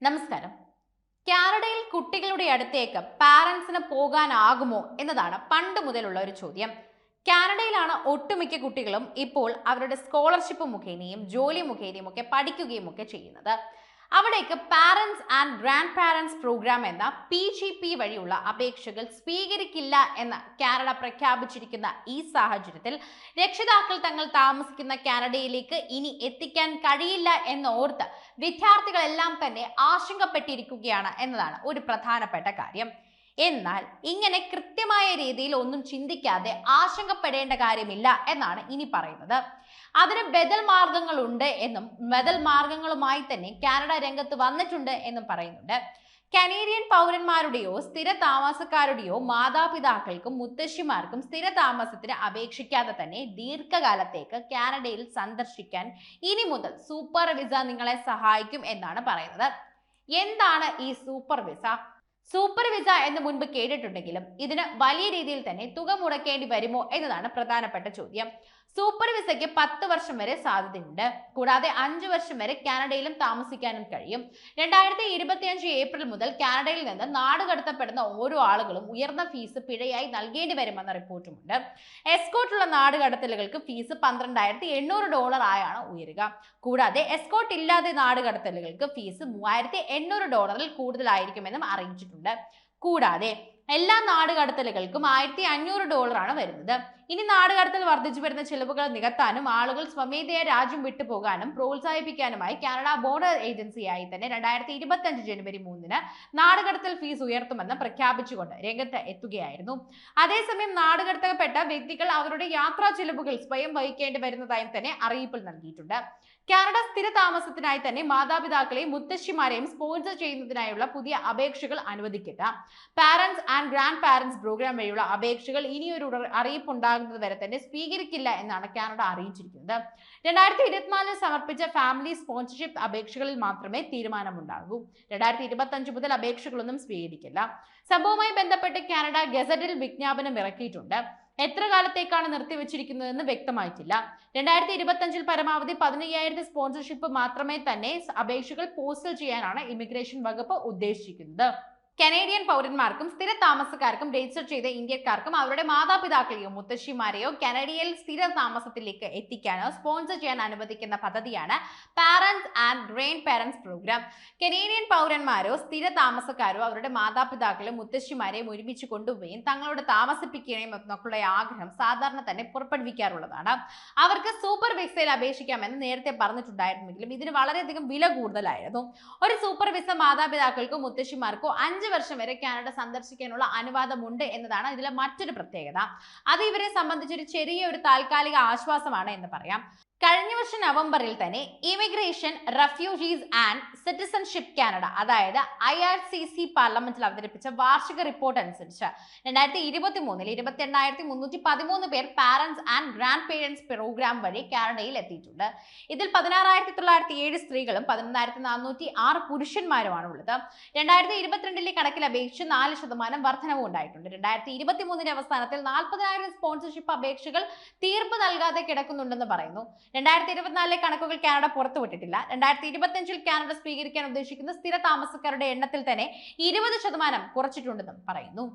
നമസ്കാരം. കാനഡയിൽ കുട്ടികളുടെ അടുത്തേക്ക് പാരന്റ്സിന് പോകാനാകുമോ എന്നതാണ് പണ്ട് മുതലുള്ള ഒരു ചോദ്യം. കാനഡയിലാണ് ഒട്ടുമിക്ക കുട്ടികളും ഇപ്പോൾ അവരുടെ സ്കോളർഷിപ്പ് മുഖേനയും ജോലി മുഖേനയും ഒക്കെ പഠിക്കുകയും ഒക്കെ ചെയ്യുന്നത്. അവിടേക്ക് parents and grand parents program എന്ന PGP വഴിയുള്ള അപേക്ഷകൾ സ്വീകരിക്കില്ല എന്ന് കാനഡ പ്രഖ്യാപിച്ചിരിക്കുന്ന ഈ സാഹചര്യത്തിൽ രക്ഷിതാക്കൾ തങ്ങൾ താമസിക്കുന്ന കാനഡയിലേക്ക് ഇനി എത്തിക്കാൻ കഴിയില്ല എന്നോർത്ത് വിദ്യാർത്ഥികളെല്ലാം തന്നെ ആശങ്കപ്പെട്ടിരിക്കുകയാണ് എന്നതാണ് ഒരു പ്രധാനപ്പെട്ട കാര്യം. എന്നാൽ ഇങ്ങനെ കൃത്യമായ രീതിയിൽ ഒന്നും ചിന്തിക്കാതെ ആശങ്കപ്പെടേണ്ട കാര്യമില്ല എന്നാണ് ഇനി പറയുന്നത്. അതിന് ബദൽ മാർഗങ്ങളുണ്ട് എന്നും ബദൽ മാർഗങ്ങളുമായി തന്നെ കാനഡ രംഗത്ത് വന്നിട്ടുണ്ട് എന്നും പറയുന്നുണ്ട്. കനേഡിയൻ പൗരന്മാരുടെയോ സ്ഥിര താമസക്കാരുടെയോ മാതാപിതാക്കൾക്കും മുത്തശ്ശിമാർക്കും സ്ഥിര താമസത്തിന് അപേക്ഷിക്കാതെ തന്നെ ദീർഘകാലത്തേക്ക് കാനഡയിൽ സന്ദർശിക്കാൻ ഇനി മുതൽ സൂപ്പർ വിസ നിങ്ങളെ സഹായിക്കും എന്നാണ് പറയുന്നത്. എന്താണ് ഈ സൂപ്പർ വിസ? സൂപ്പർ വിസ എന്ന് മുൻപ് കേട്ടിട്ടുണ്ടെങ്കിലും ഇതിന് വലിയ രീതിയിൽ തന്നെ തുക മുടക്കേണ്ടി വരുമോ എന്നതാണ് പ്രധാനപ്പെട്ട ചോദ്യം. സൂപ്പർ വിസയ്ക്ക് 10 വർഷം വരെ സാധ്യതയുണ്ട്. കൂടാതെ 5 വർഷം വരെ കാനഡയിലും താമസിക്കാനും കഴിയും. 2025 ഏപ്രിൽ മുതൽ കാനഡയിൽ നിന്ന് നാടുകടത്തപ്പെടുന്ന ഓരോ ആളുകളും ഉയർന്ന ഫീസ് പിഴയായി നൽകേണ്ടി വരുമെന്ന റിപ്പോർട്ടുമുണ്ട്. എസ്കോർട്ടുള്ള നാടുകടത്തലുകൾക്ക് ഫീസ് $12,800 ആയാണ് ഉയരുക. കൂടാതെ എസ്കോർട്ട് ഇല്ലാതെ നാടുകടത്തലുകൾക്ക് ഫീസ് $3,800 കൂടുതലായിരിക്കുമെന്നും അറിയിച്ചിട്ടുണ്ട്. കൂടാതെ എല്ലാ നാടുകടത്തലുകൾക്കും $1,500 ആണ് വരുന്നത്. ഇനി നാടുകടത്തൽ വർദ്ധിച്ചു വരുന്ന ചെലവുകൾ നികത്താനും ആളുകൾ സ്വമേധയാ രാജ്യം വിട്ടുപോകാനും പ്രോത്സാഹിപ്പിക്കാനുമായി കാനഡ ബോർഡർ ഏജൻസിയായി തന്നെ 2025 ജനുവരി 3 നാടുകടത്തൽ ഫീസ് ഉയർത്തുമെന്ന് പ്രഖ്യാപിച്ചുകൊണ്ട് രംഗത്ത് എത്തുകയായിരുന്നു. അതേസമയം നാടുകടത്തപ്പെട്ട വ്യക്തികൾ അവരുടെ യാത്രാ ചെലവുകൾ സ്വയം വഹിക്കേണ്ടി വരുന്നതായും തന്നെ അറിയിപ്പിൽ നൽകിയിട്ടുണ്ട്. കാനഡ സ്ഥിര താമസത്തിനായി തന്നെ മാതാപിതാക്കളെയും മുത്തശ്ശിമാരെയും സ്പോൺസർ ചെയ്യുന്നതിനായുള്ള പുതിയ അപേക്ഷകൾ അനുവദിക്കില്ല. Parents and grand parents program വഴിയുള്ള അപേക്ഷകൾ ഇനിയൊരു അറിയിപ്പ് ഉണ്ടാകുന്നത് വരെ തന്നെ സ്വീകരിക്കില്ല എന്നാണ് കാനഡ അറിയിച്ചിരിക്കുന്നത്. 2024 സമർപ്പിച്ച ഫാമിലി സ്പോൺസർഷിപ്പ് അപേക്ഷകളിൽ മാത്രമേ തീരുമാനമുണ്ടാകൂ. 2025 മുതൽ അപേക്ഷകളൊന്നും സ്വീകരിക്കില്ല. സംഭവവുമായി ബന്ധപ്പെട്ട് കാനഡ ഗസറ്റിൽ വിജ്ഞാപനം ഇറക്കിയിട്ടുണ്ട്. എത്ര കാലത്തേക്കാണ് നിർത്തിവെച്ചിരിക്കുന്നതെന്ന് വ്യക്തമായിട്ടില്ല. 2025 പരമാവധി 15,000 സ്പോൺസർഷിപ്പ് മാത്രമേ തന്നെ അപേക്ഷകൾ പോസ്റ്റൽ ചെയ്യാനാണ് ഇമിഗ്രേഷൻ വകുപ്പ് ഉദ്ദേശിക്കുന്നത്. കനേഡിയൻ പൗരന്മാർക്കും സ്ഥിര താമസക്കാർക്കും രജിസ്റ്റർ ചെയ്ത ഇന്ത്യക്കാർക്കും അവരുടെ മാതാപിതാക്കളെയോ മുത്തശ്ശിമാരെയോ കനഡയിൽ സ്ഥിര താമസത്തിലേക്ക് എത്തിക്കാനോ സ്പോൺസർ ചെയ്യാൻ അനുവദിക്കുന്ന പദ്ധതിയാണ് parents and grand parents program. Canadian പൗരന്മാരോ സ്ഥിര താമസക്കാരോ അവരുടെ മാതാപിതാക്കളെയും മുത്തശ്ശിമാരെയും ഒരുമിച്ച് കൊണ്ടുപോവുകയും തങ്ങളോട് താമസിപ്പിക്കുകയും എന്നൊക്കെയുള്ള ആഗ്രഹം സാധാരണ തന്നെ പുറപ്പെടുവിക്കാറുള്ളതാണ്. അവർക്ക് സൂപ്പർ വിസയിൽ അപേക്ഷിക്കാമെന്ന് നേരത്തെ പറഞ്ഞിട്ടുണ്ടായിരുന്നെങ്കിലും ഇതിന് വളരെയധികം വില കൂടുതലായിരുന്നു. ഒരു സൂപ്പർ വിസ മാതാപിതാക്കൾക്കോ മുത്തശ്ശിമാർക്കോ 5 വർഷം വരെ കാനഡ സന്ദർശിക്കാനുള്ള അനുവാദമുണ്ട് എന്നതാണ് ഇതിലെ മറ്റൊരു പ്രത്യേകത. അത് ഇവരെ സംബന്ധിച്ചൊരു ചെറിയ ഒരു താൽക്കാലിക ആശ്വാസമാണ് എന്ന് പറയാം. കഴിഞ്ഞ വർഷം നവംബറിൽ തന്നെ immigration, refugees and citizenship Canada അതായത് IRCC പാർലമെന്റിൽ അവതരിപ്പിച്ച വാർഷിക റിപ്പോർട്ട് അനുസരിച്ച് 2023 28,313 പേർ parents and grand parents program വഴി കാനഡയിൽ എത്തിയിട്ടുണ്ട്. ഇതിൽ 16,907 സ്ത്രീകളും 11,406 പുരുഷന്മാരുമാണ് ഉള്ളത്. 2022 കണക്കിൽ അപേക്ഷിച്ച് 4% വർധനവും ഉണ്ടായിട്ടുണ്ട്. 2023 അവസാനത്തിൽ 40,000 സ്പോൺസർഷിപ്പ് അപേക്ഷകൾ തീർപ്പ് നൽകാതെ കിടക്കുന്നുണ്ടെന്ന് പറയുന്നു. 2024 കണക്കുകൾ കാനഡ പുറത്തുവിട്ടിട്ടില്ല. 2025 കാനഡ സ്വീകരിക്കാൻ ഉദ്ദേശിക്കുന്ന സ്ഥിര താമസക്കാരുടെ എണ്ണത്തിൽ തന്നെ 20% കുറച്ചിട്ടുണ്ടെന്നും പറയുന്നു.